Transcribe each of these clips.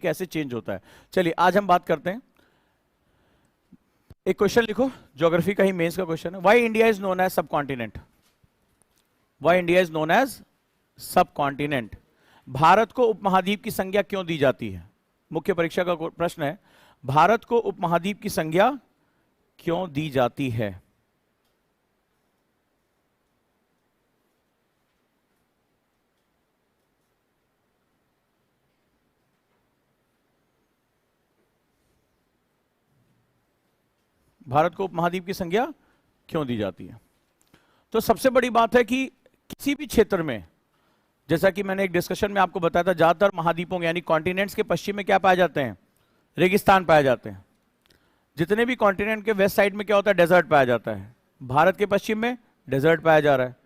कैसे चेंज होता है। चलिए आज हम बात करते हैं, एक क्वेश्चन लिखो, ज्योग्राफी का ही मेंस का क्वेश्चन है। Why India is known as subcontinent? Why India is known as subcontinent? Bharat को उपमहाद्वीप की संज्ञा क्यों दी जाती है? मुख्य परीक्षा का प्रश्न है, भारत को उपमहाद्वीप की संज्ञा क्यों दी जाती है? भारत को उपमहाद्वीप की संज्ञा क्यों दी जाती है? तो सबसे बड़ी बात है कि किसी भी क्षेत्र में, जैसा कि मैंने एक डिस्कशन में आपको बताया था, ज्यादातर महाद्वीपों यानी कॉन्टिनेंट्स के पश्चिम में क्या पाए जाते हैं? रेगिस्तान पाए जाते हैं। जितने भी कॉन्टिनेंट के वेस्ट साइड में क्या होता है? डेजर्ट पाया जाता है। भारत के पश्चिम में डेजर्ट पाया जा रहा है।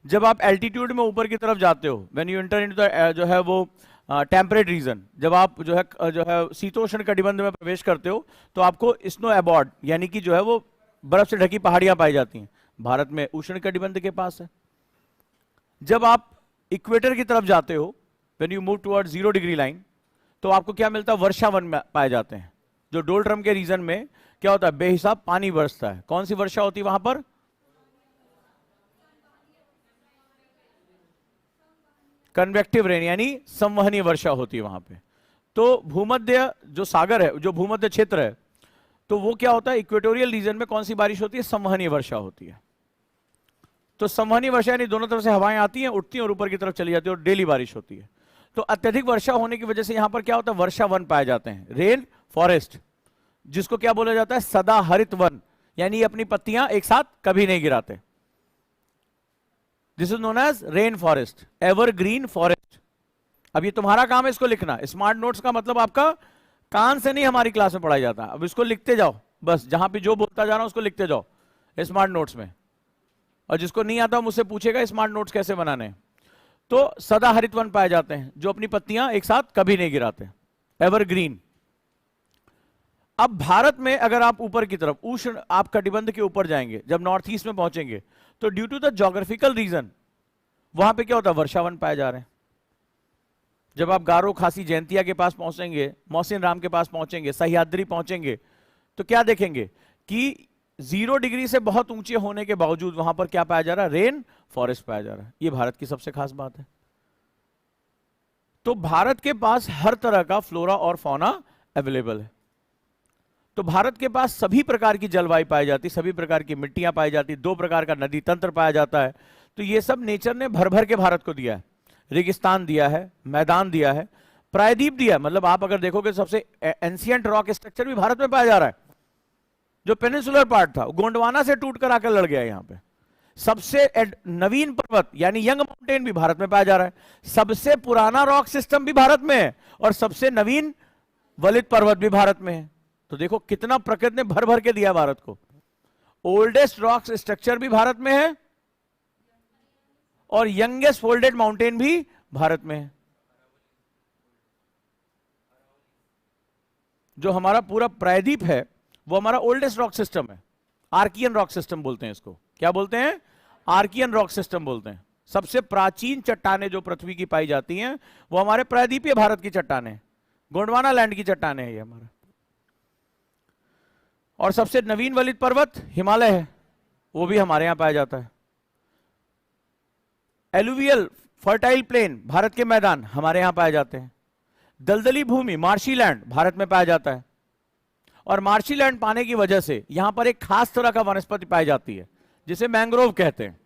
जब आप एल्टीट्यूड में ऊपर की तरफ जाते हो, when you enter into the जो है वो टेम्परेट रीजन, जब आप जो है शीतोष्ण कटिबंध में प्रवेश करते हो तो आपको स्नो अबॉर्ड यानी कि जो है वो बर्फ से ढकी पहाड़ियां पाई जाती हैं। भारत में उष्ण कटिबंध के पास है। जब आप इक्वेटर की तरफ जाते हो, when you move toward 0 degree line, तो आपको क्या मिलता है? वर्षा वन पाए जाते हैं। जो डोल्ट्रम के रीजन में क्या होता है? बेहिसाब पानी बरसता है। कौन सी वर्षा होती है वहां पर? कन्वेक्टिव रेन यानी संवहनीय वर्षा होती है वहां पे। तो भूमध्य जो सागर है, जो भूमध्य क्षेत्र है, तो वो क्या होता है? इक्वेटोरियल रीजन में कौन सी बारिश होती है? संवहनीय वर्षा होती है। तो संवहनीय वर्षा यानी दोनों तरफ से हवाएं आती हैं, उठती हैं और ऊपर की तरफ चली जाती है और डेली बारिश होती है। तो अत्यधिक वर्षा होने की वजह से यहां पर क्या होता है? वर्षा वन पाए जाते हैं, रेन फॉरेस्ट, जिसको क्या बोला जाता है? सदा हरित वन, यानी अपनी पत्तियां एक साथ कभी नहीं गिराते। This is known as rain forest, evergreen forest. अब ये तुम्हारा काम है इसको लिखना। स्मार्ट नोट्स का मतलब आपका कान से नहीं हमारी क्लास में पढ़ाई जाता। अब इसको लिखते जाओ, बस जहां पे जो बोलता जा रहा हूं उसको लिखते जाओ स्मार्ट नोट्स में। और जिसको नहीं आता मुझसे पूछेगा स्मार्ट नोट्स कैसे बनाने हैं। तो सदा हरित वन पाए जाते हैं जो अपनी पत्तियां एक साथ कभी नहीं गिराते, एवरग्रीन। अब भारत में अगर आप ऊपर की तरफ उष्ण आप कटिबंध के ऊपर जाएंगे, जब नॉर्थ ईस्ट में पहुंचेंगे, तो due to the geographical region वहां पे क्या होता है? वर्षावन पाए जा रहे हैं। जब आप गारो खासी जयंतिया के पास पहुंचेंगे, मोहसिन राम के पास पहुंचेंगे, सह्याद्री पहुंचेंगे, तो क्या देखेंगे कि 0 डिग्री से बहुत ऊंचे होने के बावजूद वहां पर क्या पाया जा रहा है? रेन फॉरेस्ट पाया जा रहा है। यह भारत की सबसे खास बात है। तो भारत के पास हर तरह का फ्लोरा और फौना अवेलेबल है। तो भारत के पास सभी प्रकार की जलवायु पाई जाती, सभी प्रकार की मिट्टियां पाई जाती, 2 प्रकार का नदी तंत्र पाया जाता है। तो ये सब नेचर ने भर भर के भारत को दिया है। रेगिस्तान दिया है, मैदान दिया है, प्रायद्वीप दिया है। मतलब आप अगर देखोगे सबसे एंशिएंट रॉक स्ट्रक्चर भी भारत में पाया जा रहा है। जो पेनिनसुलर पार्ट था गोंडवाना से टूटकर आकर लड़ गया यहां पे। सबसे नवीन पर्वत यानी यंग माउंटेन भी भारत में पाया जा रहा है। सबसे पुराना रॉक सिस्टम भी भारत में है और सबसे नवीन वलित पर्वत भी भारत में है। तो देखो कितना प्रकृति ने भर भर के दिया भारत को। ओल्डेस्ट रॉक स्ट्रक्चर भी भारत में है और यंगेस्ट फोल्डेड माउंटेन भी भारत में है। जो हमारा पूरा प्रायद्वीप है वो हमारा ओल्डेस्ट रॉक सिस्टम है। आर्कियन रॉक सिस्टम बोलते हैं इसको। क्या बोलते हैं? आर्कियन रॉक सिस्टम बोलते हैं। सबसे प्राचीन चट्टानें जो पृथ्वी की पाई जाती हैं वो हमारे प्रायद्वीपीय भारत की चट्टानें, गोंडवाना लैंड की चट्टानें हैं ये हमारा। और सबसे नवीन वलित पर्वत हिमालय है, वो भी हमारे यहां पाया जाता है। एलुवियल फर्टाइल प्लेन भारत के मैदान हमारे यहां पाए जाते हैं। दलदली भूमि मार्शी लैंड भारत में पाया जाता है। और मार्शी लैंड पाने की वजह से यहां पर एक खास तरह का वनस्पति पाई जाती है जिसे मैंग्रोव कहते हैं,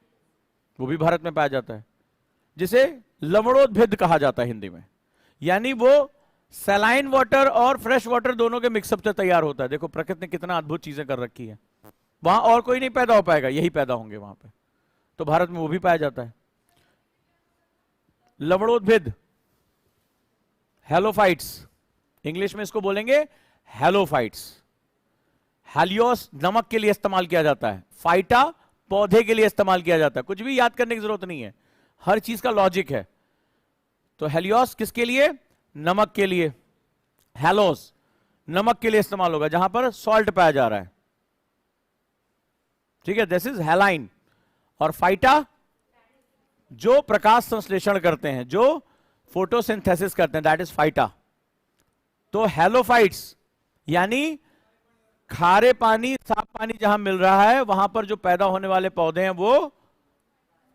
वो भी भारत में पाया जाता है, जिसे लवणोद्भिद कहा जाता है हिंदी में। यानी वो सैलाइन वाटर और फ्रेश वाटर दोनों के मिक्सअप से तैयार होता है। देखो प्रकृति ने कितना अद्भुत चीजें कर रखी है। वहां और कोई नहीं पैदा हो पाएगा, यही पैदा होंगे वहां पे। तो भारत में वो भी पाया जाता है। लवणोद्भिद, हेलोफाइट्स, इंग्लिश में इसको बोलेंगे हेलोफाइट्स। हेलियोस नमक के लिए इस्तेमाल किया जाता है, फाइटा पौधे के लिए इस्तेमाल किया जाता है। कुछ भी याद करने की जरूरत नहीं है, हर चीज का लॉजिक है। तो हेलियोस किसके लिए? नमक के लिए। हेलोस नमक के लिए इस्तेमाल होगा जहां पर सॉल्ट पाया जा रहा है। ठीक है, दिस इज हेलाइन। और फाइटा जो प्रकाश संश्लेषण करते हैं, जो फोटोसिंथेसिस करते हैं, दैट इज फाइटा। तो हैलोफाइट्स यानी खारे पानी, साफ पानी जहां मिल रहा है वहां पर जो पैदा होने वाले पौधे हैं वो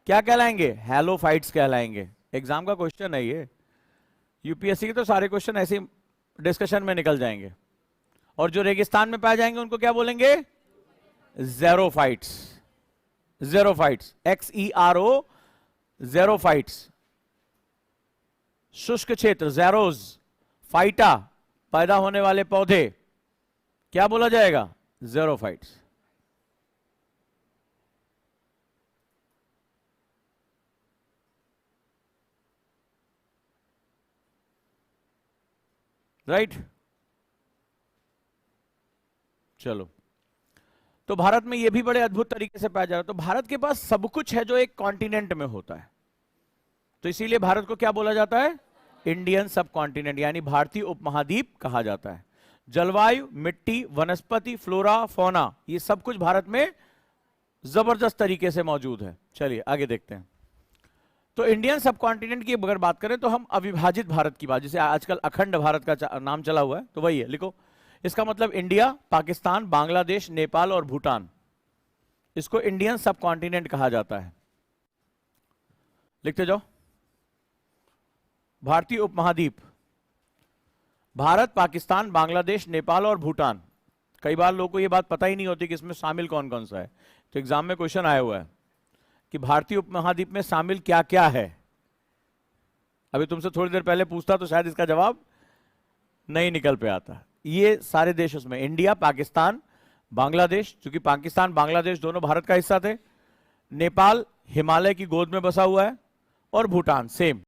क्या कहलाएंगे? हैलोफाइट्स कहलाएंगे। एग्जाम का क्वेश्चन है ये। यूपीएससी के तो सारे क्वेश्चन ऐसे ही डिस्कशन में निकल जाएंगे। और जो रेगिस्तान में पाए जाएंगे उनको क्या बोलेंगे? ज़ेरोफाइट्स। Xerophytes, XERO, xerophytes. शुष्क क्षेत्र ज़ेरोज, फाइटा पैदा होने वाले पौधे, क्या बोला जाएगा? ज़ेरोफाइट्स। राइट? चलो, तो भारत में यह भी बड़े अद्भुत तरीके से पाया जा रहा है। तो भारत के पास सब कुछ है जो एक कॉन्टिनेंट में होता है, तो इसीलिए भारत को क्या बोला जाता है? इंडियन सब कॉन्टिनेंट, यानी भारतीय उपमहाद्वीप कहा जाता है। जलवायु, मिट्टी, वनस्पति, फ्लोरा, फौना, ये सब कुछ भारत में जबरदस्त तरीके से मौजूद है। चलिए आगे देखते हैं। तो इंडियन सब कॉन्टिनेंट की अगर बात करें तो हम अविभाजित भारत की बात, जिसे आजकल अखंड भारत का नाम चला हुआ है, तो वही है, लिखो। इसका मतलब इंडिया, पाकिस्तान, बांग्लादेश, नेपाल और भूटान, इसको इंडियन सब कॉन्टिनेंट कहा जाता है। लिखते जाओ। भारतीय उपमहाद्वीप, भारत, पाकिस्तान, बांग्लादेश, नेपाल और भूटान। कई बार लोगों को यह बात पता ही नहीं होती कि इसमें शामिल कौन कौन सा है। तो एग्जाम में क्वेश्चन आया हुआ है कि भारतीय उपमहाद्वीप में शामिल क्या क्या है। अभी तुमसे थोड़ी देर पहले पूछता तो शायद इसका जवाब नहीं निकल पे आता। ये सारे देश उसमें, इंडिया, पाकिस्तान, बांग्लादेश, क्योंकि पाकिस्तान बांग्लादेश दोनों भारत का हिस्सा थे, नेपाल हिमालय की गोद में बसा हुआ है, और भूटान सेम।